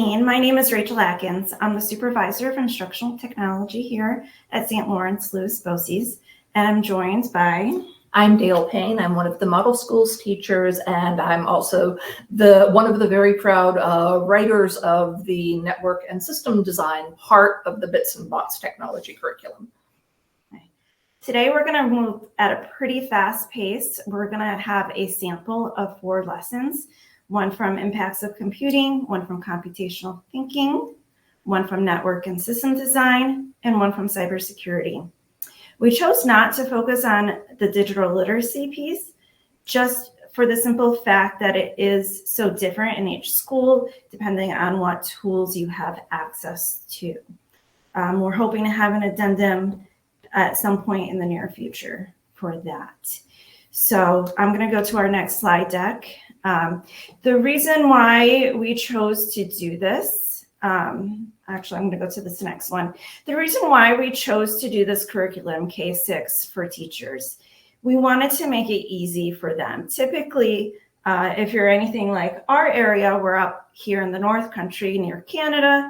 My name is Rachel Atkins. I'm the Supervisor of Instructional Technology here at St. Lawrence Lewis BOCES, and I'm joined by... I'm Dale Payne. I'm one of the model schools teachers, and I'm also one of the very proud writers of the network and system design part of the Bits and Bots technology curriculum. Today we're going to move at a pretty fast pace. We're going to have a sample of 4 lessons, one from impacts of computing, one from computational thinking, one from network and system design, and one from cybersecurity. We chose not to focus on the digital literacy piece, just for the simple fact that it is so different in each school, depending on what tools you have access to. We're hoping to have an addendum at some point in the near future for that. So I'm going to go to our next slide deck. The reason why we chose to do this, actually, I'm going to go to this next one. The reason why we chose to do this curriculum, K-6 for teachers, we wanted to make it easy for them. Typically, if you're anything like our area, we're up here in the North Country near Canada,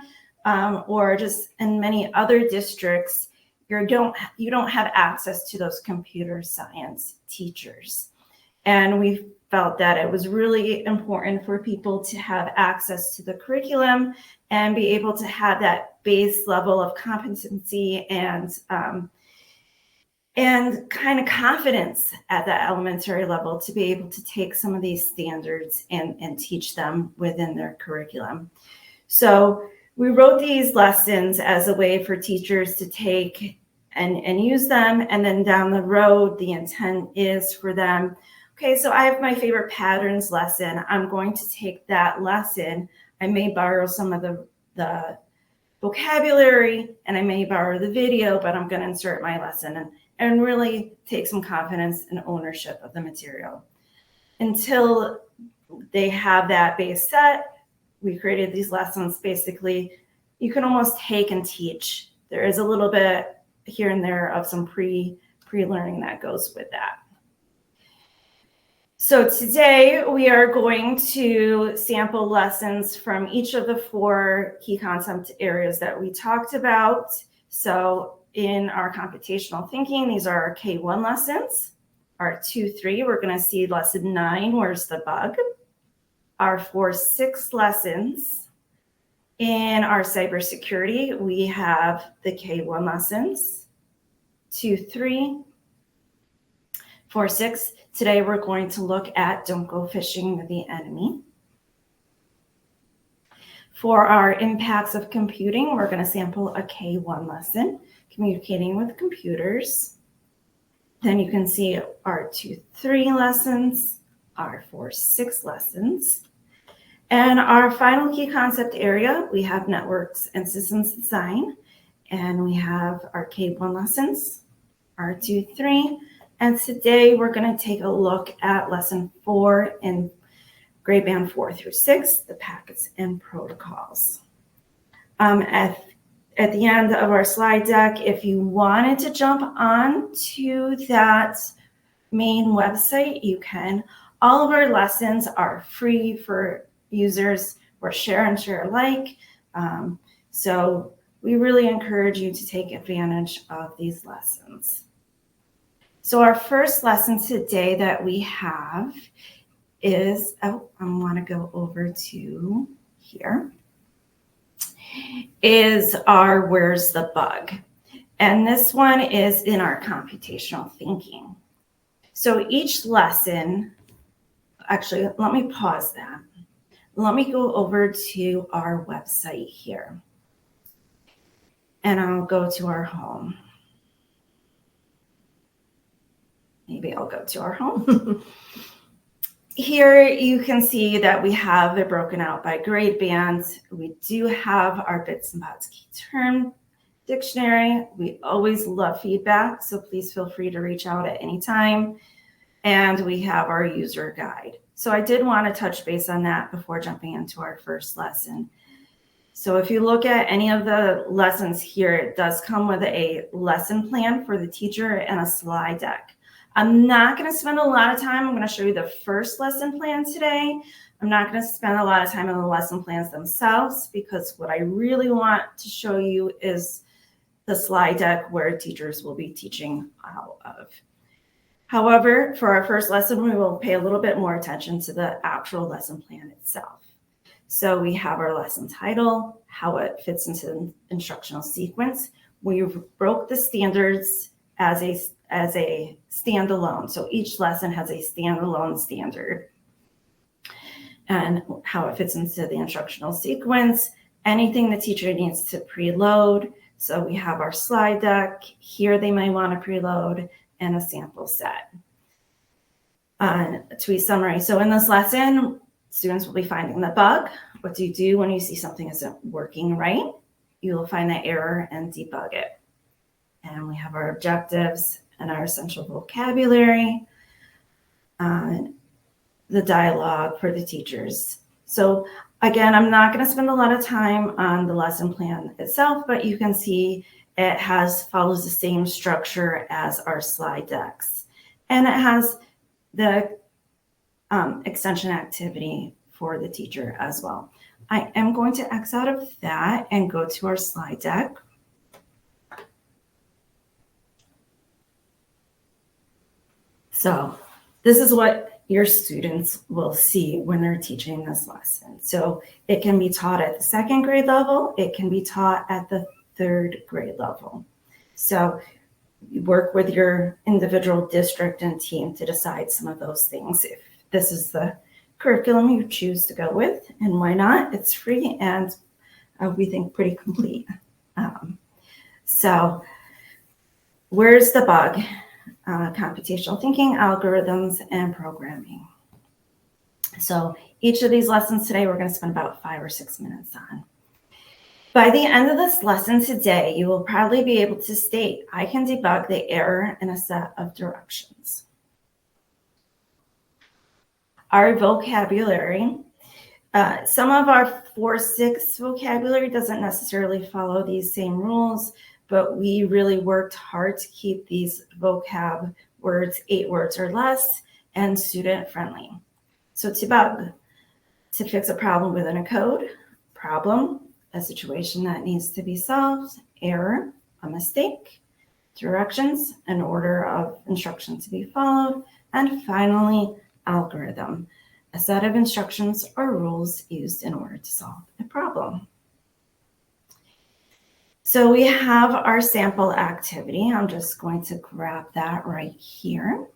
or just in many other districts, you don't have access to those computer science teachers. And we felt that it was really important for people to have access to the curriculum and be able to have that base level of competency and kind of confidence at that elementary level to be able to take some of these standards and teach them within their curriculum. So we wrote these lessons as a way for teachers to take and use them. And then down the road, the intent is for them, okay, so I have my favorite patterns lesson. I'm going to take that lesson. I may borrow some of the vocabulary and I may borrow the video, but I'm going to insert my lesson and really take some confidence and ownership of the material. Until they have that base set, we created these lessons. Basically, you can almost take and teach. There is a little bit here and there of some pre-learning that goes with that. So today we are going to sample lessons from each of the 4 key concept areas that we talked about. So in our computational thinking, these are our K1 lessons. Our 2-3, we're going to see lesson 9, where's the bug? Our 4-6 lessons. In our cybersecurity, we have the K1 lessons, 2-3, 4-6. Today, we're going to look at Don't Go Fishing with the Enemy. For our impacts of computing, we're going to sample a K1 lesson, Communicating with Computers. Then you can see our 2-3 lessons, our 4-6 lessons. And our final key concept area, we have networks and systems design. And we have our K1 lessons, our 2-3. And today we're going to take a look at lesson 4 in grade band 4 through 6, the packets and protocols. At the end of our slide deck, if you wanted to jump on to that main website, you can. All of our lessons are free for users. We're share and share alike. So we really encourage you to take advantage of these lessons. So our first lesson today that we have is, I want to go over to here, is our Where's the Bug? And this one is in our computational thinking. So each lesson, actually, let me pause that. Let me go over to our website here. And I'll go to our home. Maybe I'll go to our home. Here you can see that we have it broken out by grade bands. We do have our Bits and Bots key term dictionary. We always love feedback, so please feel free to reach out at any time. And we have our user guide. So I did want to touch base on that before jumping into our first lesson. So if you look at any of the lessons here, it does come with a lesson plan for the teacher and a slide deck. I'm not going to spend a lot of time. I'm going to show you the first lesson plan today, I'm not going to spend a lot of time on the lesson plans themselves because what I really want to show you is the slide deck where teachers will be teaching out of. However, for our first lesson, we will pay a little bit more attention to the actual lesson plan itself. So we have our lesson title, how it fits into the instructional sequence. We broke the standards as a standalone. So each lesson has a standalone standard and how it fits into the instructional sequence, anything the teacher needs to preload. So we have our slide deck. Here they might want to preload and a sample set. Tweet summary. So in this lesson, students will be finding the bug. What do you do when you see something isn't working right? You will find the error and debug it. And we have our objectives and our essential vocabulary, the dialogue for the teachers. So again, I'm not going to spend a lot of time on the lesson plan itself, but you can see it follows the same structure as our slide decks. And it has the extension activity for the teacher as well. I am going to X out of that and go to our slide deck. So this is what your students will see when they're teaching this lesson. So it can be taught at the second grade level. It can be taught at the third grade level. So you work with your individual district and team to decide some of those things. If this is the curriculum you choose to go with, and why not? It's free and we think pretty complete. So where's the bug? Computational thinking, algorithms, and programming. So each of these lessons today, we're going to spend about 5 or 6 minutes on. By the end of this lesson today, you will probably be able to state, I can debug the error in a set of directions. Our vocabulary, some of our 4-6 vocabulary doesn't necessarily follow these same rules, but we really worked hard to keep these vocab words 8 words or less and student friendly. So debug, to fix a problem within a code, problem, a situation that needs to be solved, error, a mistake, directions, an order of instruction to be followed, and finally, algorithm, a set of instructions or rules used in order to solve a problem. So we have our sample activity. I'm just going to grab that right here.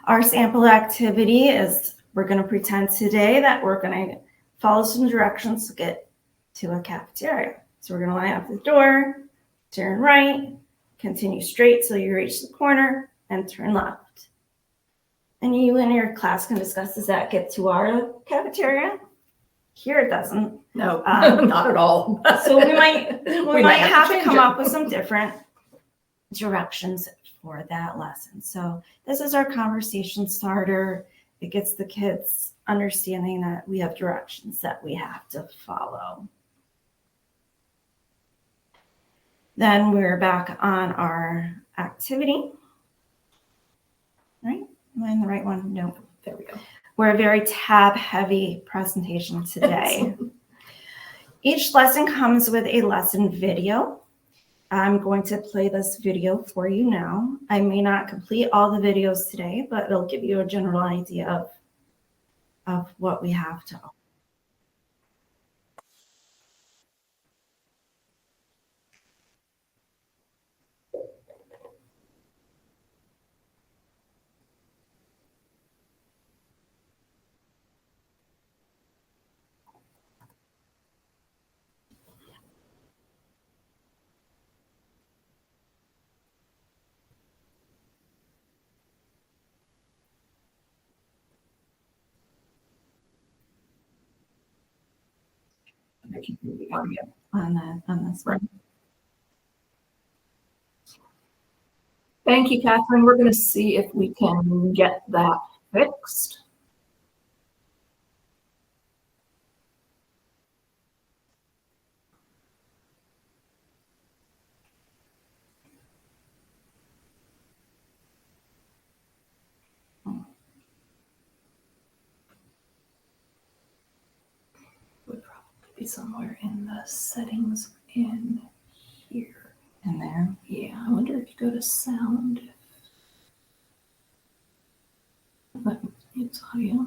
Our sample activity is, we're going to pretend today that we're going to follow some directions to get to a cafeteria. So we're going to line up the door, turn right, continue straight till you reach the corner, and turn left. And you and your class can discuss, does that get to our cafeteria? Here it doesn't. No, not at all. So we might have to come it. up with some different directions for that lesson. So this is our conversation starter. It gets the kids understanding that we have directions that we have to follow. Then we're back on our activity. Right? Am I in the right one? No. There we go. We're a very tab-heavy presentation today. Each lesson comes with a lesson video. I'm going to play this video for you now. I may not complete all the videos today, but it'll give you a general idea of what we have to offer. On this one. Thank you, Catherine. We're going to see if we can get that fixed. Be somewhere in the settings in here. In there. Yeah, I wonder if you go to sound. It's audio.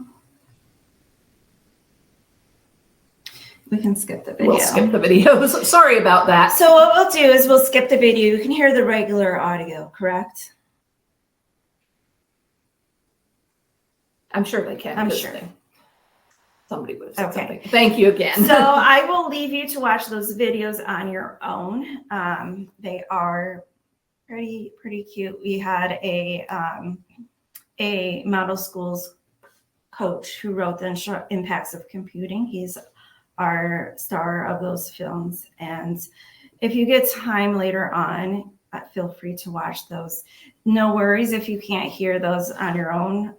We can skip the video. We'll skip the videos. Sorry about that. So what we'll do is we'll skip the video. You can hear the regular audio, correct? I'm sure they can. I'm sure. Somebody would have said Okay. something. Thank you again. So I will leave you to watch those videos on your own. They are pretty cute. We had a model schools coach who wrote the impacts of computing. He's our star of those films. And if you get time later on, feel free to watch those. No worries if you can't hear those on your own.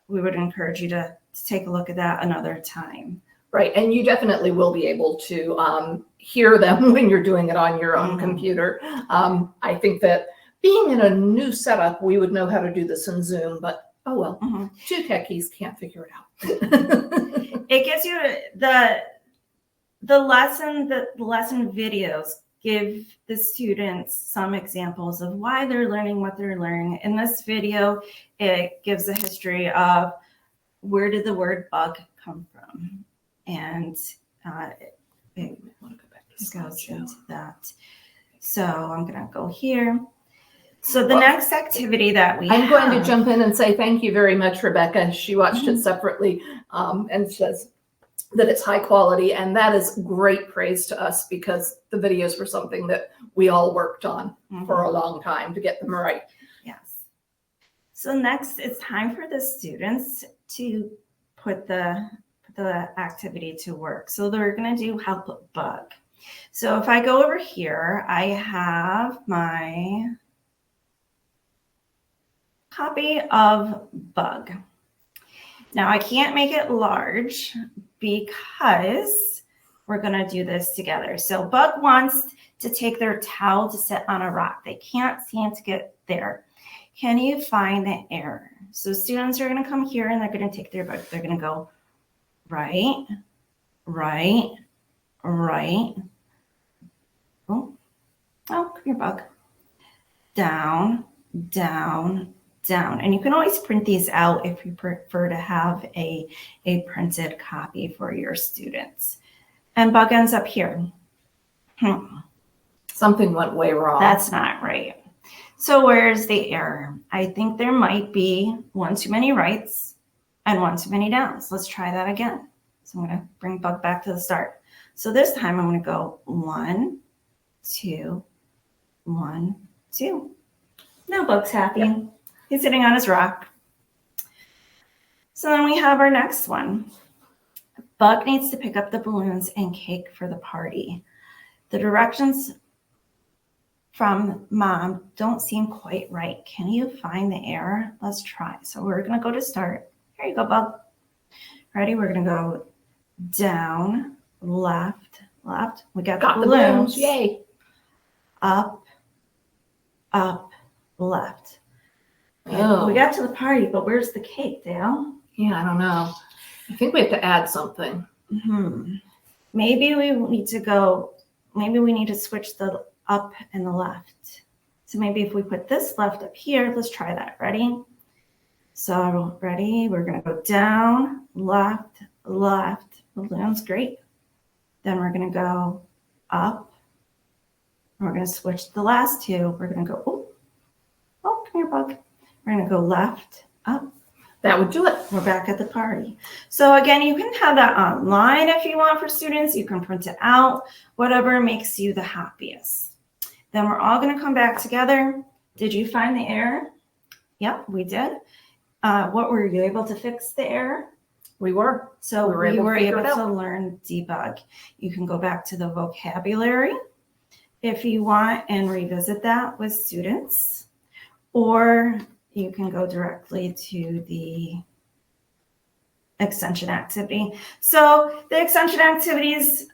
We would encourage you to take a look at that another time. Right, and you definitely will be able to hear them when you're doing it on your own computer. I think that being in a new setup, we would know how to do this in Zoom, but oh well, two techies can't figure it out. It gives you the lesson videos give the students some examples of why they're learning what they're learning. In this video, it gives a history of where did the word bug come from, and it goes into that. So I'm gonna go here. So the next activity that I'm going to jump in and say thank you very much, Rebecca. She watched it separately and says that it's high quality, and that is great praise to us because the videos were something that we all worked on for a long time to get them right. Yes. So next, it's time for the students to put the activity to work. So they're going to do help bug. So if I go over here, I have my copy of bug. Now I can't make it large because we're going to do this together. So bug wants to take their towel to sit on a rock. They can't seem to get there. Can you find the error? So students are going to come here and they're going to take their bug. They're going to go right, right, right. Oh, come here, bug. Down, down, down. And you can always print these out if you prefer to have a printed copy for your students. And bug ends up here. Something went way wrong. That's not right. So where's the error? I think there might be one too many rights and one too many downs. Let's try that again. So I'm going to bring bug back to the start. So this time I'm going to go 1, 2, 1, 2. Now bug's happy. Yep. He's sitting on his rock. So then we have our next one. Bug needs to pick up the balloons and cake for the party. The directions from mom don't seem quite right. Can you find the error? Let's try. So we're going to go to start. Here you go, bug. Ready? We're going to go down, left, left. We got the balloons. Yay. Up, up, left. Oh. We got to the party, but where's the cake, Dale? Yeah, I don't know. I think we have to add something. Maybe we need to switch the up and the left. So maybe if we put this left up here, let's try that. Ready? So ready? We're going to go down, left, left. Balloons, great. Then we're going to go up. We're going to switch the last two. We're going to go, oh, come here, bug. We're going to go left, up. That would do it. We're back at the party. So again, you can have that online if you want for students. You can print it out, whatever makes you the happiest. Then we're all going to come back together. Did you find the error? Yep, we did. What were you able to fix the error? We were. So we were able to learn debug. You can go back to the vocabulary if you want and revisit that with students, or you can go directly to the extension activity. So the extension activities,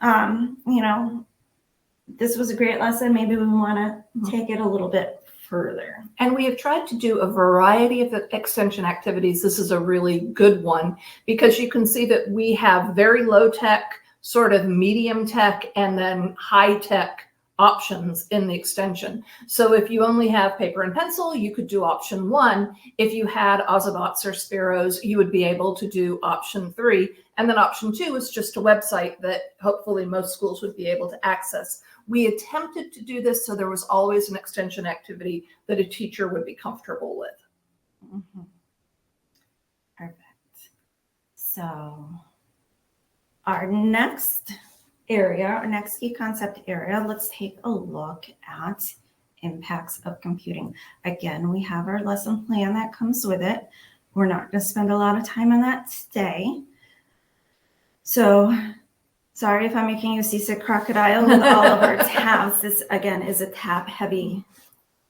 this was a great lesson. Maybe we want to take it a little bit further. And we have tried to do a variety of extension activities. This is a really good one because you can see that we have very low tech sort of medium tech and then high tech options in the extension. So if you only have paper and pencil, you could do option 1. If you had Ozobots or Sparrows, you would be able to do option 3. And then option 2 is just a website that hopefully most schools would be able to access. We attempted to do this so there was always an extension activity that a teacher would be comfortable with. Mm-hmm. Perfect. So our next area, our next key concept area, let's take a look at impacts of computing. Again, we have our lesson plan that comes with it. We're not going to spend a lot of time on that today. So sorry if I'm making you seasick crocodile with all of our tabs. This, again, is a tab-heavy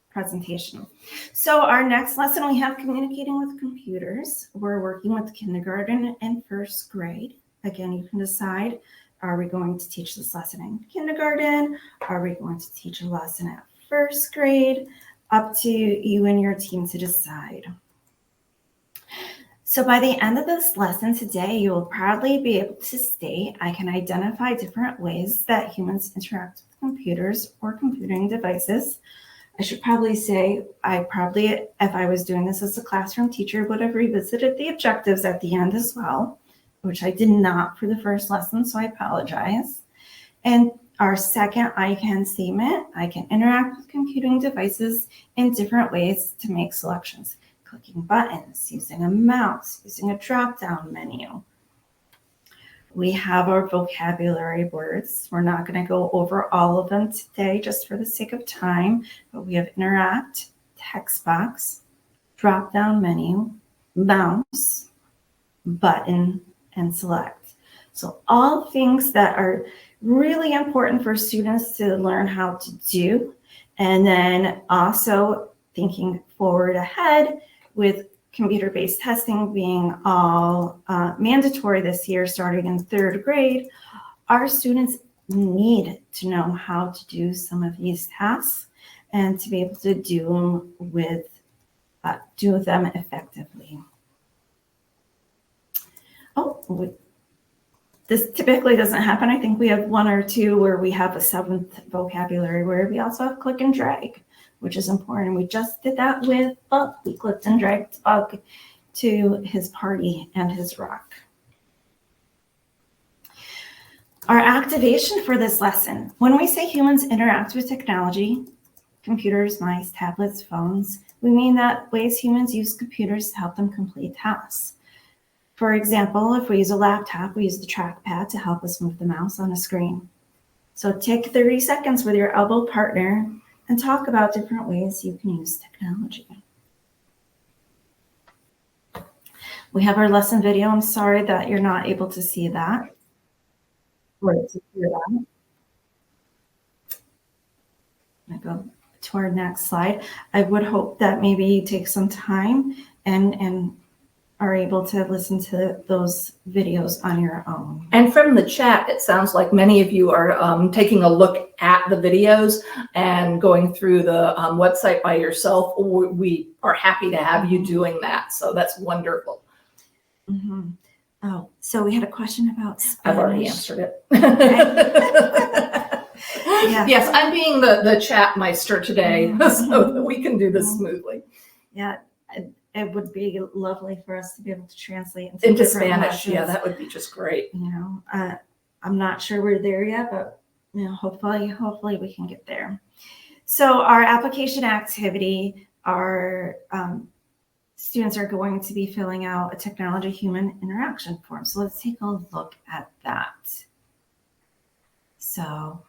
presentation. So our next lesson, we have communicating with computers. We're working with kindergarten and first grade. Again, you can decide, are we going to teach this lesson in kindergarten? Are we going to teach a lesson at first grade? Up to you and your team to decide. So by the end of this lesson today, you will probably be able to state, I can identify different ways that humans interact with computers or computing devices. I should probably say, if I was doing this as a classroom teacher, would have revisited the objectives at the end as well, which I did not for the first lesson, so I apologize. And our second I can statement, I can interact with computing devices in different ways to make selections. Clicking buttons, using a mouse, using a drop-down menu. We have our vocabulary words. We're not going to go over all of them today just for the sake of time, but we have interact, text box, drop-down menu, mouse, button, and select. So all things that are really important for students to learn how to do. And then also thinking forward ahead with computer-based testing being all mandatory this year, starting in third grade, our students need to know how to do some of these tasks and to be able to do them effectively. This typically doesn't happen. I think we have 1 or 2 where we have a 7th vocabulary word. We also have click and drag, which is important. We just did that with Bug. We clicked and dragged Bug to his party and his rock. Our activation for this lesson. When we say humans interact with technology, computers, mice, tablets, phones, we mean that ways humans use computers to help them complete tasks. For example, if we use a laptop, we use the trackpad to help us move the mouse on a screen. So take 30 seconds with your elbow partner and talk about different ways you can use technology. We have our lesson video. I'm sorry that you're not able to see that or to hear that. I go to our next slide. I would hope that maybe you take some time and are able to listen to those videos on your own. And from the chat, it sounds like many of you are taking a look at the videos and going through the website by yourself. We are happy to have you doing that. So that's wonderful. Mm-hmm. Oh, so we had a question about Spanish. I've already answered it. Yeah. Yes, I'm being the chat meister today so that we can do this smoothly. Yeah. It would be lovely for us to be able to translate into Spanish. Lessons. Yeah, that would be just great. You know, I'm not sure we're there yet, but you know, hopefully we can get there. So our application activity, our students are going to be filling out a technology human interaction form. So let's take a look at that. So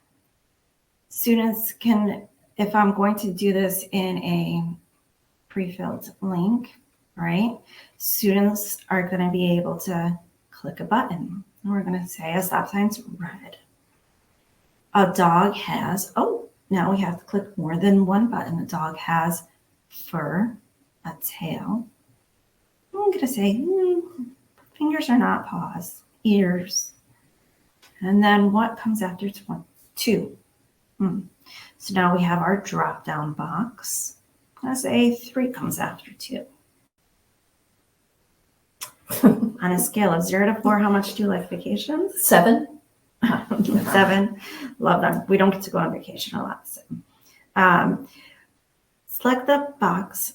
students can, if I'm going to do this in a pre-filled link, right? Students are going to be able to click a button. And we're going to say a stop sign's red. A dog has, now we have to click more than one button. A dog has fur, a tail. I'm going to say fingers are not paws, ears. And then what comes after 2? So now we have our drop-down box. Let's say 3 comes after 2. On a scale of 0 to 4, how much do you like vacations? 7. 7. Love them. We don't get to go on vacation a lot. So. Select the box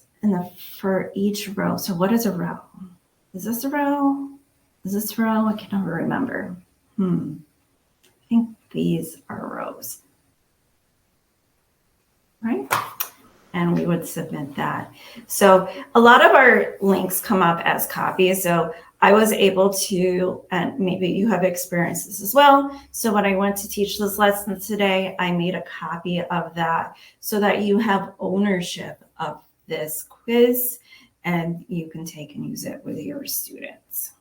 for each row. So what is a row? Is this a row? Is this a row? I can never remember. I think these are rows. Right? And we would submit that. So a lot of our links come up as copies. So I was able to, and maybe you have experienced this as well. So when I went to teach this lesson today, I made a copy of that so that you have ownership of this quiz and you can take and use it with your students.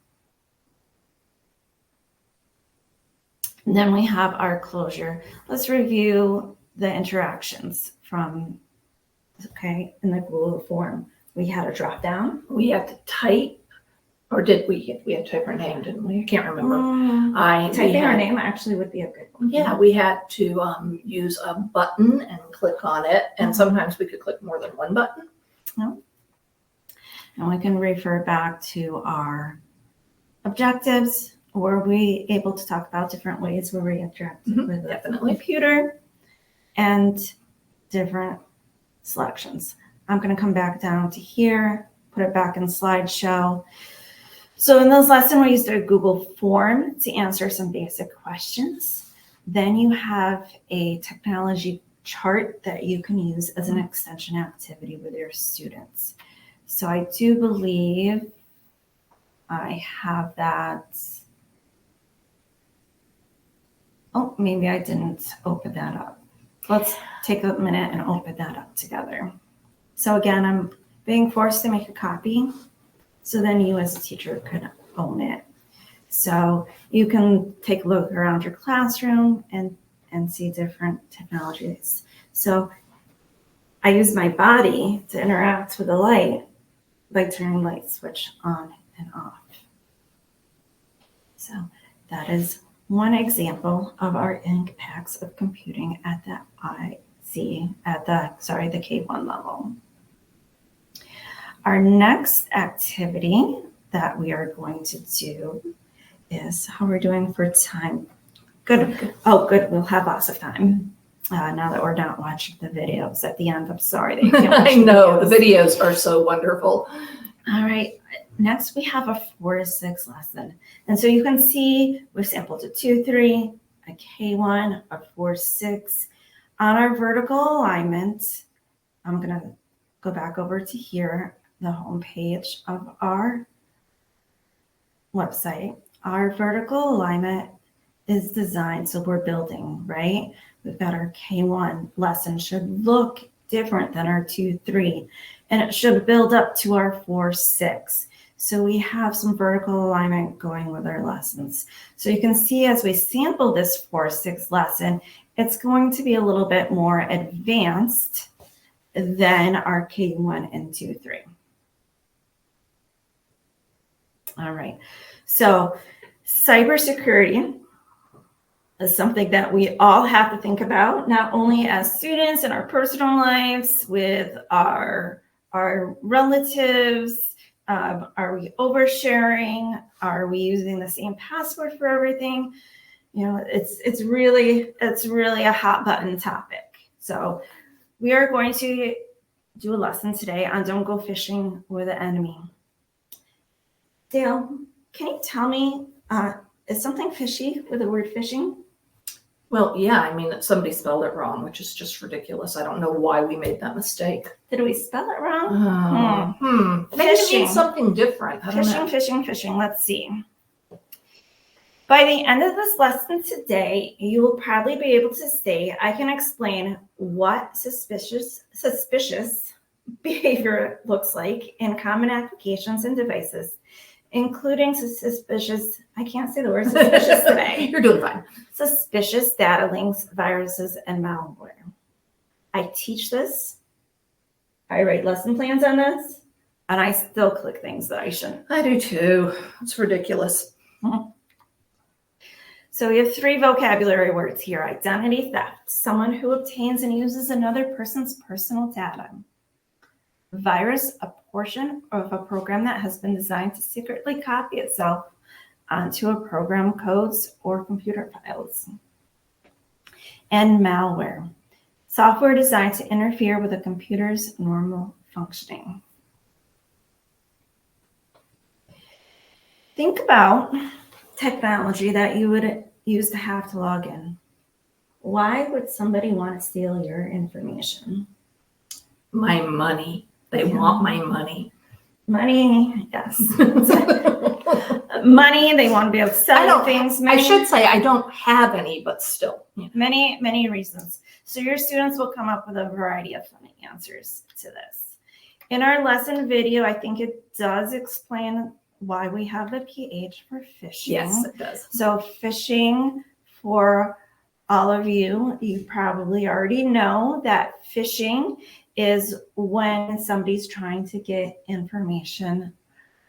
And then we have our closure. Let's review the interactions from, in the Google form. We had a drop down. We had to type, or did we? We had to type our name, didn't we? I can't remember. Typing our name actually would be a good one. Yeah, we had to use a button and click on it, and sometimes we could click more than one button. No. And we can refer back to our objectives. Were we able to talk about different ways where we interacted with the computer and different selections? I'm going to come back down to here, put it back in slideshow. So in this lesson, we used a Google form to answer some basic questions. Then you have a technology chart that you can use as an extension activity with your students. So I do believe I have that. Oh, maybe I didn't open that up. Let's take a minute and open that up together. So again, I'm being forced to make a copy so then you as a teacher could own it. So you can take a look around your classroom and see different technologies. So I use my body to interact with the light by turning light switch on and off. So that is one example of our impacts of computing at the the K1 level. Our next activity that we are going to do is how we're doing for time. Good. Oh, good. We'll have lots of time. Now that we're not watching the videos at the end. I'm sorry that you can't watch I know, the videos are so wonderful. All right. Next, we have a 4-6 lesson. And so you can see we've sampled a 2-3, a K1, a 4-6. On our vertical alignment, I'm going to go back over to here, the home page of our website. Our vertical alignment is designed, so we're building, right? We've got our K1 lesson should look different than our 2-3, and it should build up to our 4-6. So we have some vertical alignment going with our lessons. So you can see as we sample this 4-6 lesson, it's going to be a little bit more advanced than our K1 and 2-3. All right. So cybersecurity is something that we all have to think about, not only as students in our personal lives, with our relatives. Are we oversharing? Are we using the same password for everything? You know, it's really a hot button topic. So we are going to do a lesson today on don't go fishing with the enemy. Dale, can you tell me, is something fishy with the word fishing? Well, yeah, I mean, somebody spelled it wrong, which is just ridiculous. I don't know why we made that mistake. Did we spell it wrong? Maybe it Fishing. means something different. I don't know. Fishing. Let's see. By the end of this lesson today, you will probably be able to say, I can explain what suspicious behavior looks like in common applications and devices, including suspicious, I can't say the word suspicious today. You're doing fine. Suspicious data links, viruses, and malware. I teach this. I write lesson plans on this, and I still click things that I shouldn't. I do too. It's ridiculous. So we have 3 vocabulary words here. Identity theft, someone who obtains and uses another person's personal data. Virus, a portion of a program that has been designed to secretly copy itself onto a program codes or computer files. And malware, software designed to interfere with a computer's normal functioning. Think about technology that you would use to have to log in. Why would somebody want to steal your information? My money. They want my money. Money, yes. Money, they want to be able to sell things. I should say I don't have any, but still. Yeah. Many reasons. So your students will come up with a variety of funny answers to this. In our lesson video, I think it does explain why we have the PH for phishing. Yes, it does. So phishing, for all of you, you probably already know that phishing is when somebody's trying to get information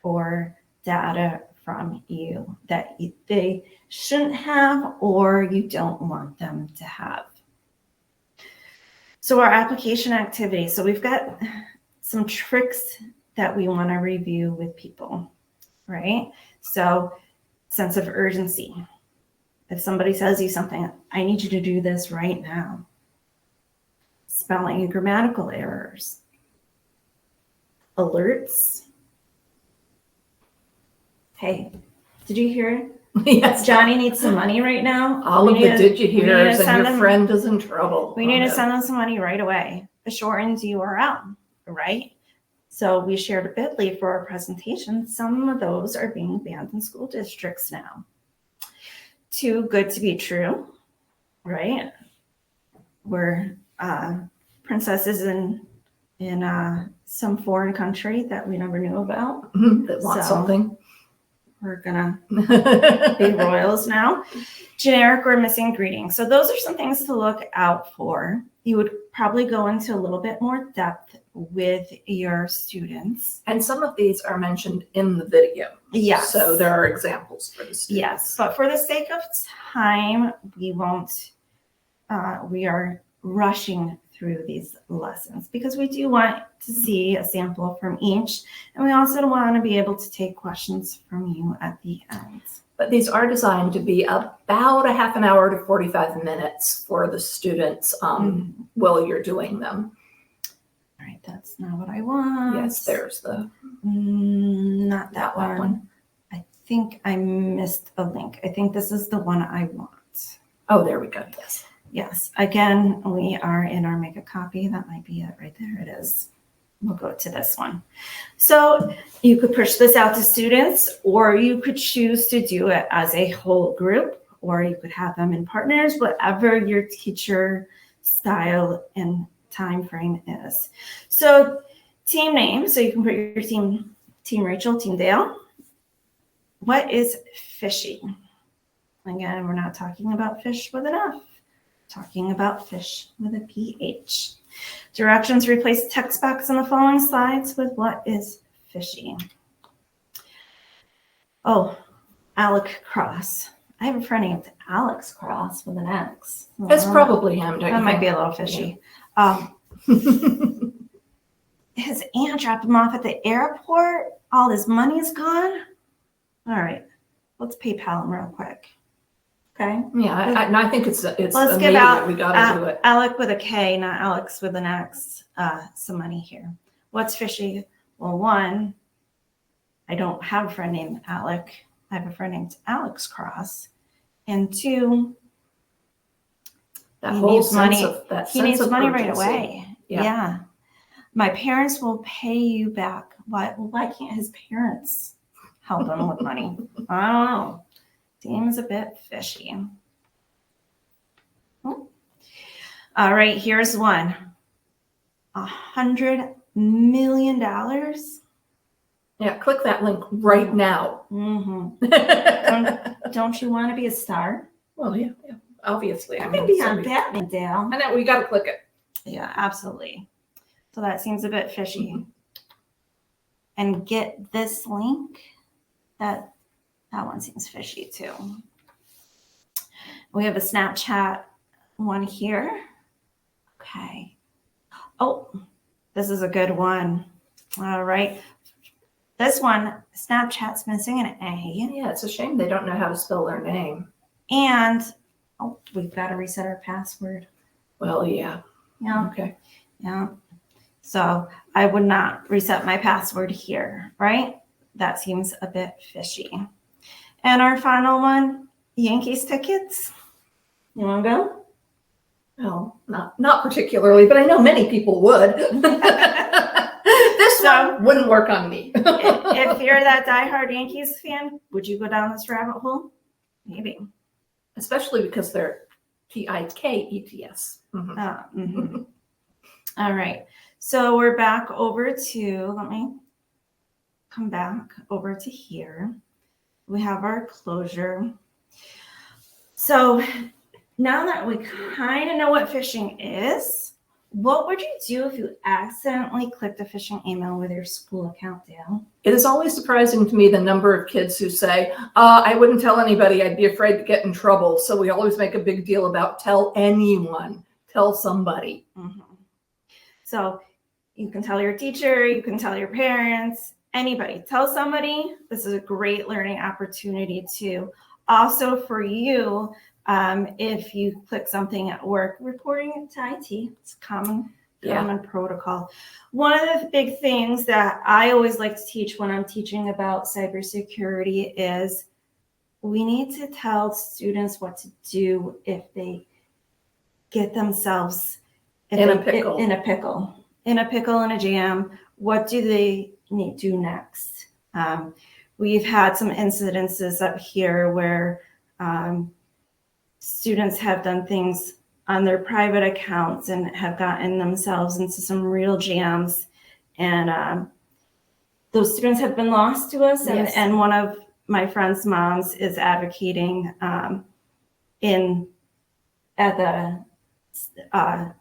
or data from you that they shouldn't have or you don't want them to have. So our application activity. So we've got some tricks that we want to review with people, right? So sense of urgency. If somebody says you something, I need you to do this right now. Spelling and grammatical errors. Alerts. Hey, did you hear it? Yes. Johnny needs some money right now. All of the did you hears and your friend is in trouble. We need to send them some money right away. A shortened URL, right? So we shared a bit.ly for our presentation. Some of those are being banned in school districts now. Too good to be true, right? We're princesses in some foreign country that we never knew about. That want something. We're gonna be royals now. Generic or missing greetings. So those are some things to look out for. You would probably go into a little bit more depth with your students. And some of these are mentioned in the video. Yes. So there are examples for the students. Yes, but for the sake of time, we won't, we are rushing through these lessons because we do want to see a sample from each. And we also want to be able to take questions from you at the end. But these are designed to be about a half an hour to 45 minutes for the students while you're doing them. All right, that's not what I want. Yes, there's the... not that one. I think I missed a link. I think this is the one I want. Oh, there we go. Yes. Yes. Again, we are in our make a copy. That might be it right there. It is. We'll go to this one. So you could push this out to students, or you could choose to do it as a whole group, or you could have them in partners, whatever your teacher style and time frame is. So team name. So you can put your team Rachel, Team Dale. What is fishy? Again, we're not talking about fish with an F. Talking about fish with a PH. Directions: replace text box in the following slides with what is fishy. Oh, Alec Cross. I have a friend named Alex Cross with an X. It's probably him. That might be a little fishy. His aunt dropped him off at the airport. All his money is gone. All right, let's PayPal him real quick. Okay. Yeah, I think it's let's immediate. give out We gotta do it. Alec with a K, not Alex with an X. Some money here. What's fishy? Well, one, I don't have a friend named Alec. I have a friend named Alex Cross. And two, That he whole needs money. He needs money right urgency. away. Yeah. My parents will pay you back. Why can't his parents help him with money? I don't know. Seems a bit fishy. All right, here's one. $100 million. Yeah, click that link right now. Don't you want to be a star? Well, yeah, obviously. I can be on Batman, Dale. I know, we got to click it. Yeah, absolutely. So that seems a bit fishy. And get this link. That one seems fishy too. We have a Snapchat one here. Okay. Oh, this is a good one. All right. This one, Snapchat's missing an A. Yeah, it's a shame they don't know how to spell their name. And, oh, we've got to reset our password. Well, yeah. Yeah. Okay. Yeah. So I would not reset my password here, right? That seems a bit fishy. And our final one, Yankees tickets. You want to go? Well, not particularly, but I know many people would. This one wouldn't work on me. If you're that diehard Yankees fan, would you go down this rabbit hole? Maybe. Especially because they're Tikets. All right. So we're back over to, let me come back over to here. We have our closure. So now that we kind of know what phishing is, what would you do if you accidentally clicked a phishing email with your school account, Dale? It is always surprising to me the number of kids who say, I wouldn't tell anybody, I'd be afraid to get in trouble. So we always make a big deal about tell anyone, tell somebody. So you can tell your teacher, you can tell your parents, anybody, tell somebody. This is a great learning opportunity too. Also for you, if you click something at work, reporting it to IT, it's common protocol. One of the big things that I always like to teach when I'm teaching about cybersecurity is we need to tell students what to do if they get themselves in a pickle, in a jam. What do they need to do next? We've had some incidences up here where students have done things on their private accounts and have gotten themselves into some real jams. And those students have been lost to us. Yes. And one of my friend's moms is advocating at the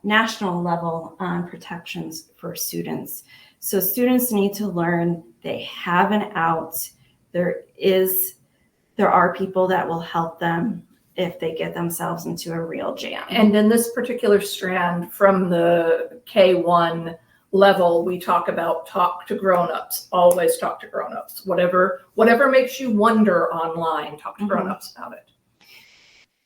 national level on protections for students. So students need to learn they have an out. There are people that will help them if they get themselves into a real jam. And in this particular strand from the K1 level, we talk about talk to grownups, always talk to grownups. Whatever makes you wonder online, talk to grownups about it.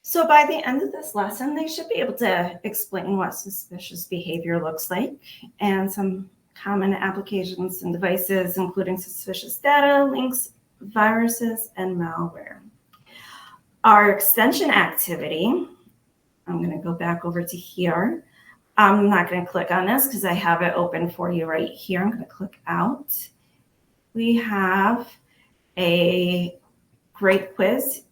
So by the end of this lesson, they should be able to explain what suspicious behavior looks like and some common applications and devices, including suspicious data, links, viruses, and malware. Our extension activity, I'm going to go back over to here. I'm not going to click on this because I have it open for you right here. I'm going to click out. We have a great quiz.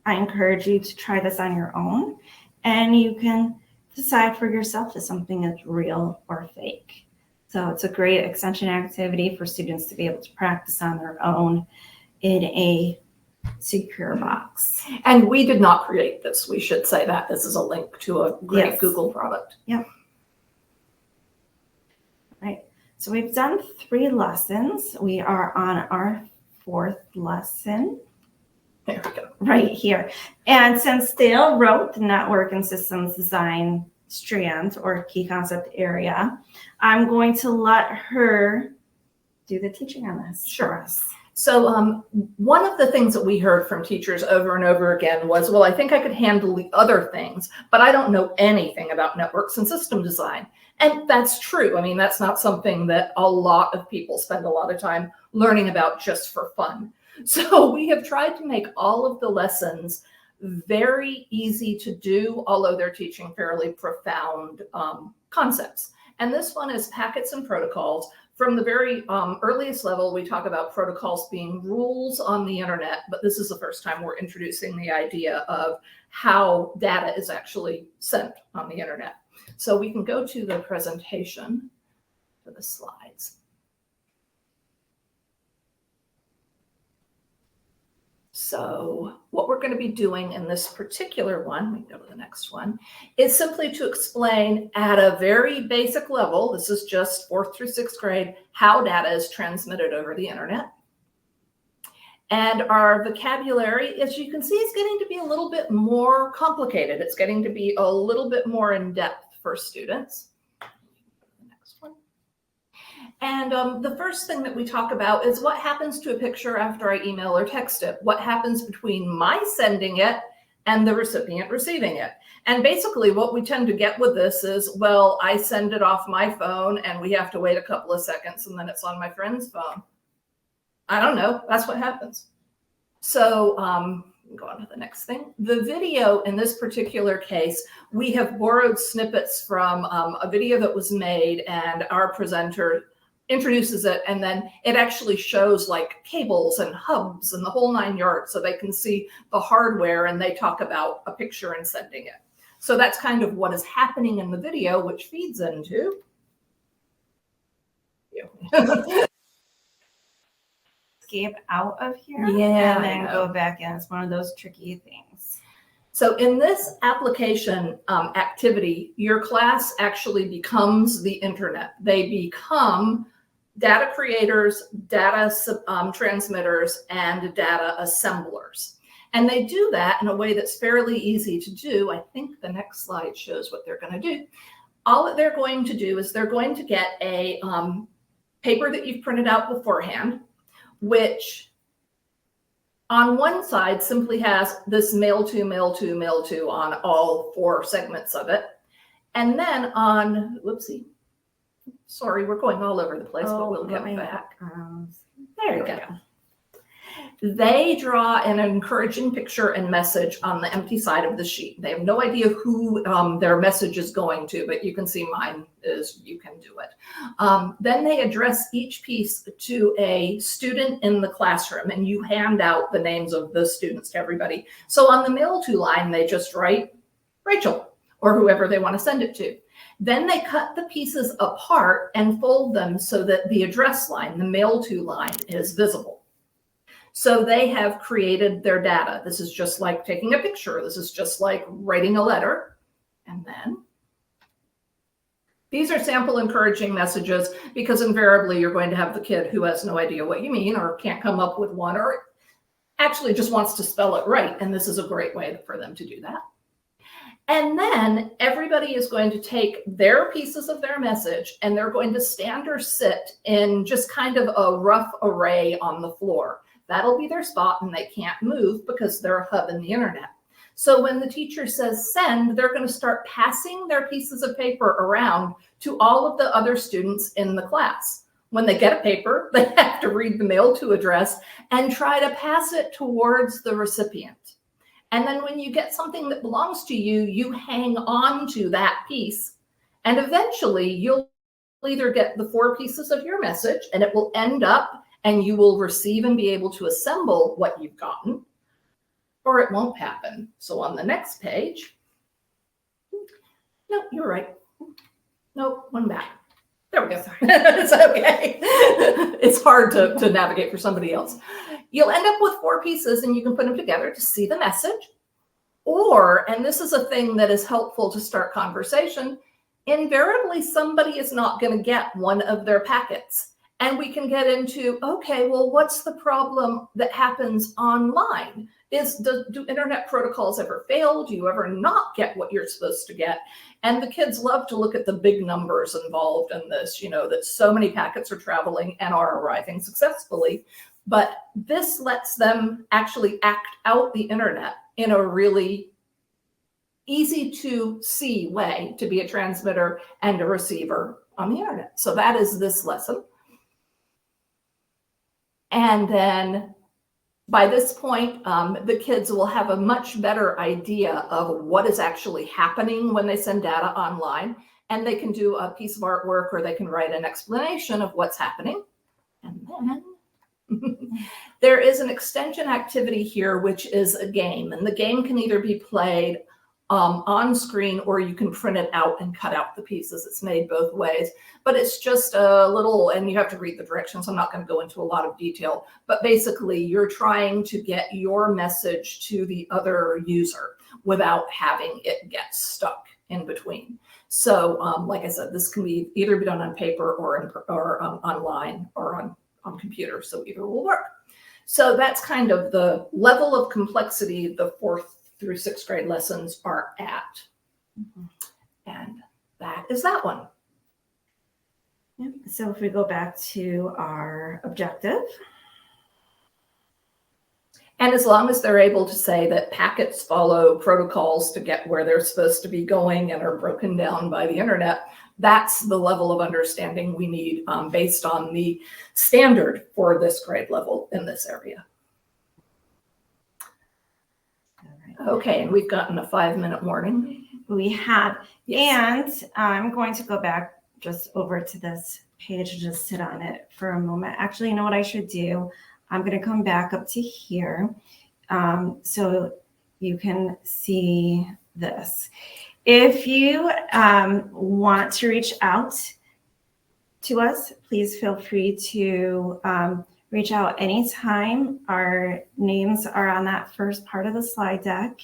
I encourage you to try this on your own, and you can decide for yourself if something is real or fake. So it's a great extension activity for students to be able to practice on their own in a secure box. And we did not create this. We should say that this is a link to a great Google product. Yep. Right. So we've done 3 lessons. We are on our 4th lesson. There we go. Right here. And since Dale wrote the network and systems design strand or key concept area, I'm going to let her do the teaching on this for us. So one of the things that we heard from teachers over and over again was, well, I think I could handle the other things, but I don't know anything about networks and system design. And that's true. I mean, that's not something that a lot of people spend a lot of time learning about just for fun. So we have tried to make all of the lessons very easy to do, although they're teaching fairly profound concepts. And this one is packets and protocols. From the very earliest level, we talk about protocols being rules on the internet, but this is the first time we're introducing the idea of how data is actually sent on the internet. So we can go to the presentation, to the slides. So what we're going to be doing in this particular one, we can go to the next one, is simply to explain at a very basic level, this is just 4th through 6th grade, how data is transmitted over the internet. And our vocabulary, as you can see, is getting to be a little bit more complicated. It's getting to be a little bit more in depth for students. The next one. And the first thing that we talk about is what happens to a picture after I email or text it? What happens between my sending it and the recipient receiving it? And basically what we tend to get with this is, well, I send it off my phone and we have to wait a couple of seconds and then it's on my friend's phone. I don't know. That's what happens. So go on to the next thing. The video in this particular case, we have borrowed snippets from a video that was made, and our presenter introduces it, and then it actually shows like cables and hubs and the whole 9 yards, so they can see the hardware, and they talk about a picture and sending it. So that's kind of what is happening in the video, which feeds into you. Escape out of here, Yeah, and then go back in. It's one of those tricky things. So in this application activity, your class actually becomes the internet. They become data creators, data transmitters, and data assemblers. And they do that in a way that's fairly easy to do. I think the next slide shows what they're going to do. All that they're going to do is they're going to get a paper that you've printed out beforehand, which on one side simply has this mail to, mail to, mail to on all 4 segments of it. And then on, whoopsie, sorry, we're going all over the place, but we'll get back. There you go. They draw an encouraging picture and message on the empty side of the sheet. They have no idea who their message is going to, but you can see mine is you can do it. Then they address each piece to a student in the classroom, and you hand out the names of the students to everybody. So on the mail to line, they just write Rachel or whoever they want to send it to. Then they cut the pieces apart and fold them so that the address line, the mail to line, is visible. So they have created their data. This is just like taking a picture. This is just like writing a letter. And then these are sample encouraging messages, because invariably you're going to have the kid who has no idea what you mean or can't come up with one, or actually just wants to spell it right. And this is a great way for them to do that. And then everybody is going to take their pieces of their message and they're going to stand or sit in just kind of a rough array on the floor. That'll be their spot, and they can't move because they're a hub in the internet. So when the teacher says send, they're going to start passing their pieces of paper around to all of the other students in the class. When they get a paper, they have to read the mail to address and try to pass it towards the recipient. And then when you get something that belongs to you, you hang on to that piece. And eventually you'll either get the 4 pieces of your message, and it will end up and you will receive and be able to assemble what you've gotten, or it won't happen. So on the next page, no, you're right. Nope, one back. There we go. It's okay. It's hard to navigate for somebody else. You'll end up with 4 pieces, and you can put them together to see the message. Or, and this is a thing that is helpful to start conversation, invariably somebody is not going to get one of their packets. And we can get into, okay, well, what's the problem that happens online? Do internet protocols ever fail? Do you ever not get what you're supposed to get? And the kids love to look at the big numbers involved in this, you know, that so many packets are traveling and are arriving successfully. But this lets them actually act out the internet in a really easy to see way to be a transmitter and a receiver on the internet. So that is this lesson. And then by this point, the kids will have a much better idea of what is actually happening when they send data online. And they can do a piece of artwork, or they can write an explanation of what's happening. And then there is an extension activity here, which is a game. And the game can either be played on screen, or you can print it out and cut out the pieces. It's made both ways, but it's just a little, and you have to read the directions. I'm not going to go into a lot of detail, but basically you're trying to get your message to the other user without having it get stuck in between. So like I said, this can be either be done on paper or online or on computer. So either will work. So that's kind of the level of complexity the 4th through 6th grade lessons are at. And that is that one. Yeah. So if we go back to our objective, And as long as they're able to say that packets follow protocols to get where they're supposed to be going and are broken down by the internet, that's the level of understanding we need based on the standard for this grade level in this area. Okay, and we've gotten a 5-minute warning. we have, Yes. and I'm going to go back just over to this page and just sit on it for a moment. Actually, you know what I should do? I'm going to come back up to here so you can see this. If you want to reach out to us, please feel free to reach out anytime. Our names are on that first part of the slide deck.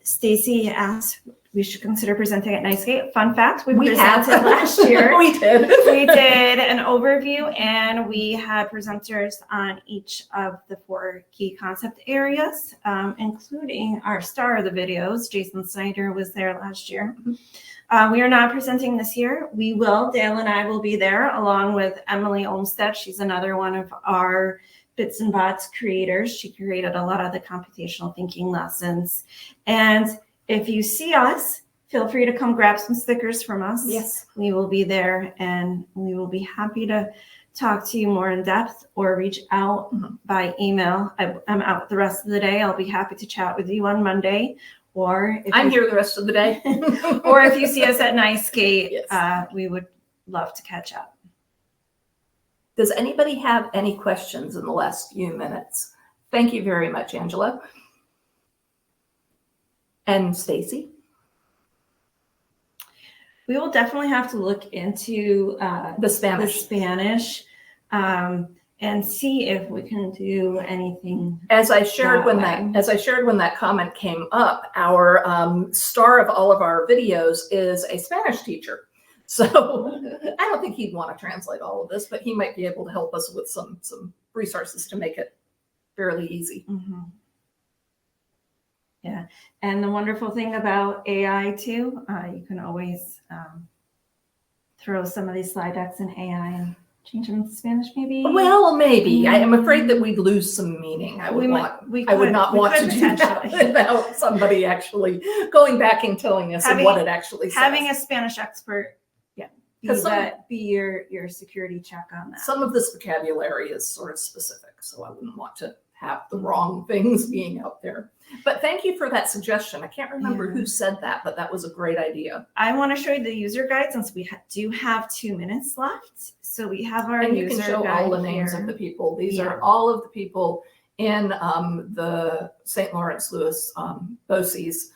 Stacy asked we should consider presenting at NICE. Fun fact, we presented last year. We did. We did an overview and we had presenters on each of the 4 key concept areas, including our star of the videos. Jason Snyder was there last year. We are not presenting this year. We will. Dale and I will be there along with Emily Olmstead. She's another one of our Bits and Bots creators. She created a lot of the computational thinking lessons. And if you see us, feel free to come grab some stickers from us. Yes. We will be there and we will be happy to talk to you more in depth or reach out by email. I'm out the rest of the day. I'll be happy to chat with you on Monday. Or if I'm here the rest of the day. or if you see us at NICE, Yes. we would love to catch up. Does anybody have any questions in the last few minutes? Thank you very much, Angela. And Stacy? We will definitely have to look into The Spanish. And see if we can do anything. As I shared when way. that comment came up, our star of all of our videos is a Spanish teacher. So I don't think he'd want to translate all of this, but he might be able to help us with some resources to make it fairly easy. Mm-hmm. Yeah, and the wonderful thing about AI too, you can always throw some of these slide decks in AI and change them to Spanish, maybe. Well, maybe. I am afraid that we'd lose some meaning. I would not want to do that without somebody actually going back and telling us what it actually says. Having a Spanish expert, Because be your security check on that. Some of this vocabulary is sort of specific, so I wouldn't want to have the wrong things being out there. But thank you for that suggestion. I can't remember who said that, but that was a great idea. I want to show you the user guide since we do have 2 minutes left. So we have our and user you can show guide all the names here. of the people. These are all of the people in the St. Lawrence Lewis BOCES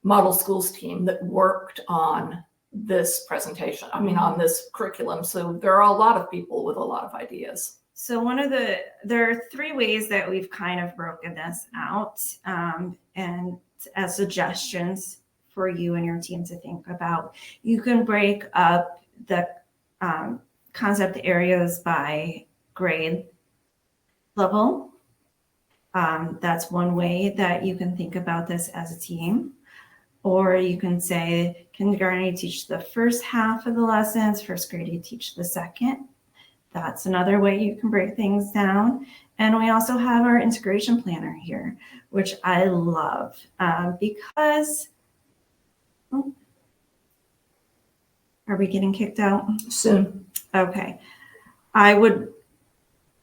model schools team that worked on this presentation. I mean, on this curriculum. So there are a lot of people with a lot of ideas. So there are 3 ways that we've kind of broken this out and as suggestions for you and your team to think about. You can break up the concept areas by grade level. That's one way that you can think about this as a team. Or you can say kindergarten, you teach the first half of the lessons, first grade, you teach the second. That's another way you can break things down. And we also have our integration planner here, which I love because, are we getting kicked out? Soon. Okay.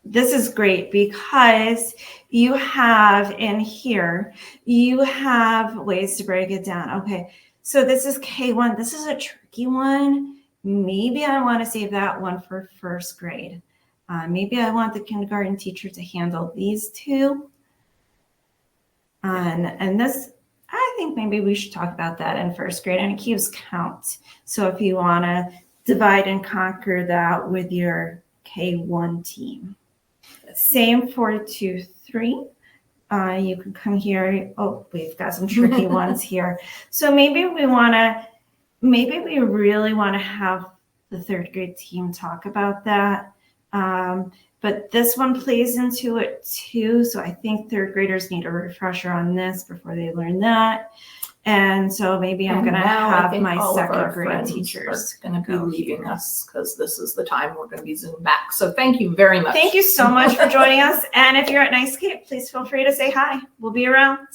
This is great because you have in here, you have ways to break it down. Okay. So this is K1. This is a tricky one. Maybe I want to save that one for first grade. Maybe I want the kindergarten teacher to handle these 2. And this, I think maybe we should talk about that in first grade, and it keeps count. So if you want to divide and conquer that with your K1 team. Same for 2, 3. You can come here. Oh, we've got some tricky ones here. So maybe we really want to have the 3rd grade team talk about that. But this one plays into it too. So I think 3rd graders need a refresher on this before they learn that. And so maybe I'm And going to now I have think my all of our second grade friends teachers are going to be go leaving here. us because this is the time we're going to be Zoom back. So thank you very much. Thank you so much for joining us. And if you're at Nicescape, please feel free to say hi. We'll be around.